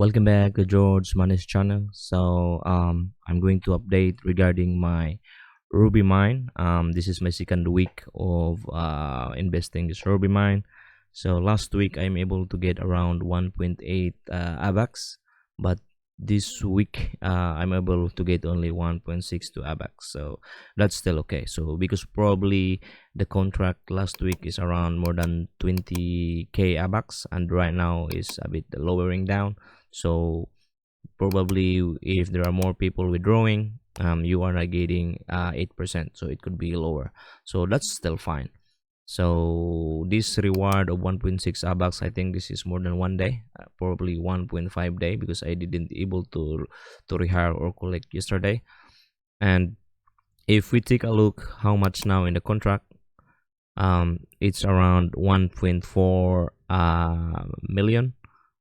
Welcome back to George Manis channel. I'm going to update regarding my Ruby mine. This is my second week of investing this Ruby mine. So last week I'm able to get around 1.8 AVAX, but this week I'm able to get only 1.62 AVAX. So that's still okay. So because probably the contract last week is around more than 20k AVAX, and right now is a bit lowering down. So probably if there are more people withdrawing, you are not getting 8%, so it could be lower, so that's still fine. So this reward of 1.6 abax, I think this is more than 1 day, probably 1.5 day, because I didn't able to rehire or collect yesterday. And if we take a look how much now in the contract, it's around 1.4 million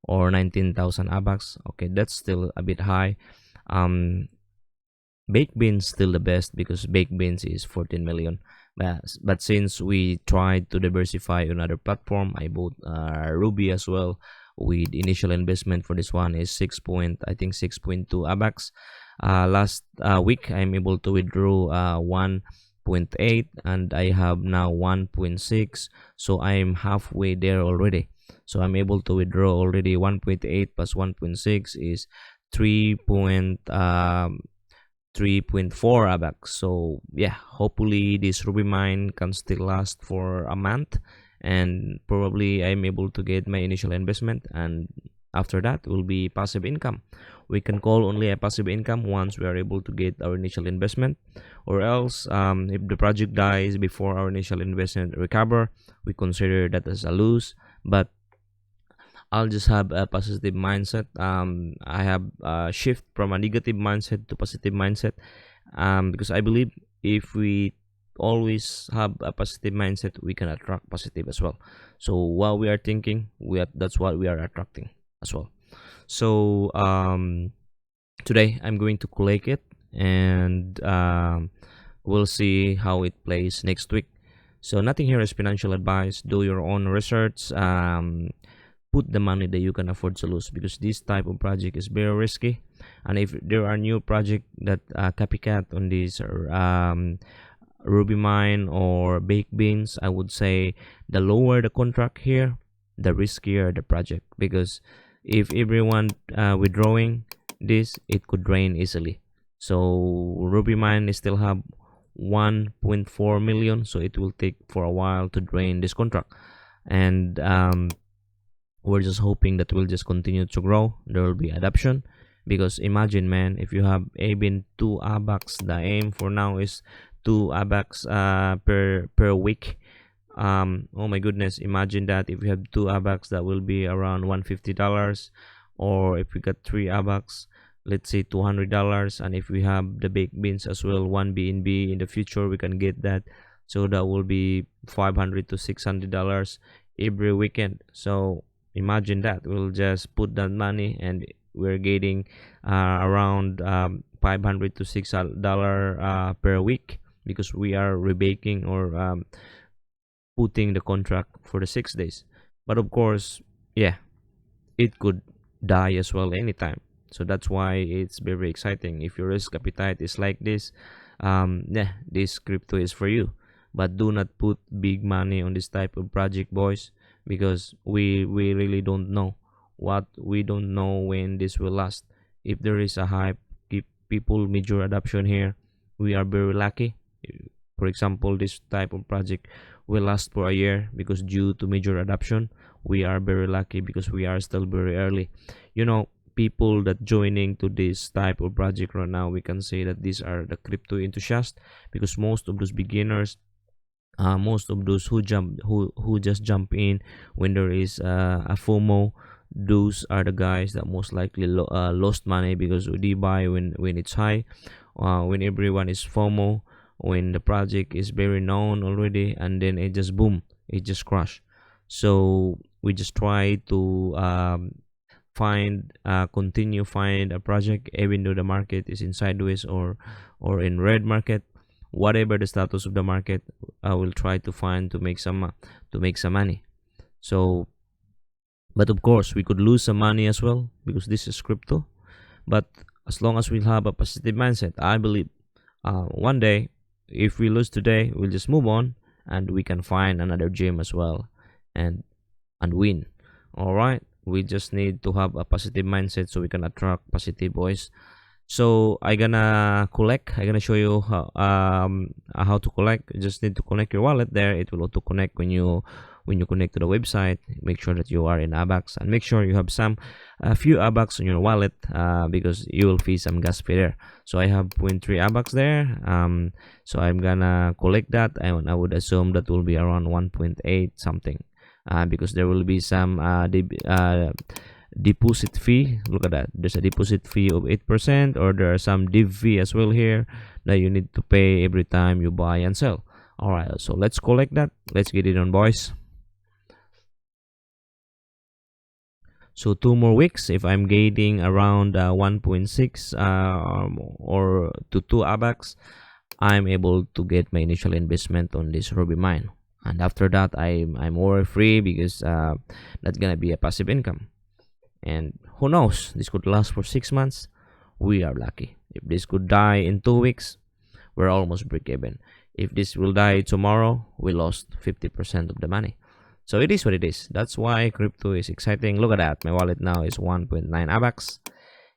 or 19,000 abax. Okay, that's still a bit high. um baked beans still the best because baked beans is 14 million, but since we tried to diversify on other platform, I bought ruby as well. With initial investment for this one is 6 point, I think 6.2 abax. Last week I'm able to withdraw 1.8, and I have now 1.6, so I'm halfway there already. So I'm able to withdraw already 1.8 plus 1.6 is 3 3.4 abax. So yeah, hopefully this ruby mine can still last for a month, and probably I'm able to get my initial investment, and after that will be passive income. We can call only a passive income once we are able to get our initial investment, or else if the project dies before our initial investment recover, we consider that as a lose. But I'll just have a positive mindset. I have a shift from a negative mindset to positive mindset, because I believe if we always have a positive mindset, we can attract positive as well. So while we are thinking, that's what we are attracting as well. So today I'm going to collect it, and we'll see how it plays next week. So nothing here is financial advice. Do your own research. Put the money that you can afford to lose, because this type of project is very risky. And if there are new project that copycat on this ruby mine or baked beans, I would say the lower the contract here, the riskier the project, because if everyone withdrawing this, it could drain easily. So ruby mine is still have 1.4 million, so it will take for a while to drain this contract. And we're just hoping that will just continue to grow. There will be adoption, because imagine, man, if you have even 2 abax, the aim for now is 2 abax per week. Oh my goodness, imagine that if you have 2 abax, that will be around $150. Or if we got 3 abax, let's say $200. And if we have the baked beans as well, 1 bnb in the future, we can get that. So that will be $500 to $600 every weekend. So imagine that we'll just put that money, and we're getting around 500 to $6 per week, because we are rebaking or putting the contract for the 6 days. But of course, yeah, it could die as well anytime. So that's why it's very exciting. If your risk appetite is like this, yeah, this crypto is for you. But do not put big money on this type of project, boys, because we really don't know what we don't know when this will last. If there is a hype, keep people major adoption here, we are very lucky. For example, this type of project will last for a year because due to major adoption. We are very lucky because we are still very early. People that joining to this type of project right now, we can say that these are the crypto enthusiasts, because most of those beginners, most of those who just jump in when there is a FOMO, those are the guys that most likely lost money, because they buy when it's high, when everyone is FOMO, when the project is very known already, and then it just boom, it just crash. So we just try to continue find a project even though the market is in sideways or in red market. Whatever the status of the market, I will try to find to make some money. So But of course, we could lose some money as well because this is crypto. But as long as we have a positive mindset, I believe one day, if we lose today, we'll just move on and we can find another gym as well, and win. All right, we just need to have a positive mindset so we can attract positive boys. So I gonna show you how to collect. You just need to connect your wallet there. It will auto connect when you connect to the website. Make sure that you are in abax, and make sure you have a few abax on your wallet, because you will fee some gas fee there. So I have 0.3 abax there. So I'm gonna collect that, and I would assume that will be around 1.8 something, because there will be some deposit fee. Look at that, there's a deposit fee of 8%, or there are some div fee as well here that you need to pay every time you buy and sell. All right, so let's collect that. Let's get it on, boys. So 2 more weeks, if I'm getting around 1.6 or to 2 abax, I'm able to get my initial investment on this ruby mine. And after that, I'm more free, because that's gonna be a passive income. And who knows, this could last for 6 months. We are lucky. If this could die in 2 weeks, we're almost break even. If this will die tomorrow, we lost 50% of the money. So it is what it is. That's why crypto is exciting. Look at that, my wallet now is 1.9 abax.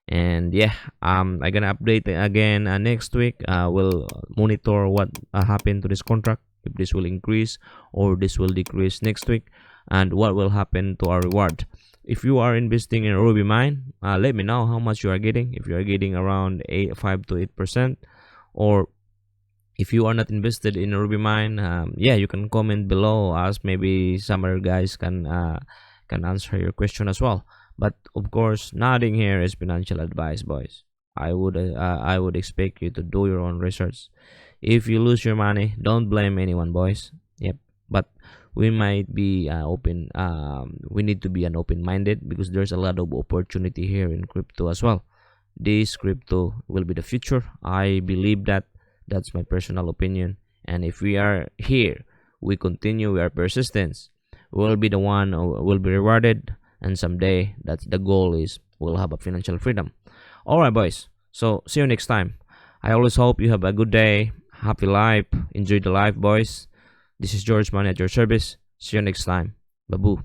And yeah, I'm gonna update it again next week. We'll monitor what happened to this contract, if this will increase or this will decrease next week, and what will happen to our reward. If you are investing in ruby mine, let me know how much you are getting. If you are getting around 5 to 8%, or if you are not invested in ruby mine, yeah, you can comment below, as maybe some other guys can answer your question as well. But of course, nothing here is financial advice, boys. I would expect you to do your own research. If you lose your money, don't blame anyone, boys. Yep. But we might be open. We need to be an open-minded, because there's a lot of opportunity here in crypto as well. This crypto will be the future. I believe that. That's my personal opinion. And if we are here, we continue, we are persistent, we'll be the one who will be rewarded. And someday, that's the goal, is we'll have a financial freedom. All right, boys. So see you next time. I always hope you have a good day, happy life, enjoy the life, boys. This is George Man at your service. See you next time. Babu.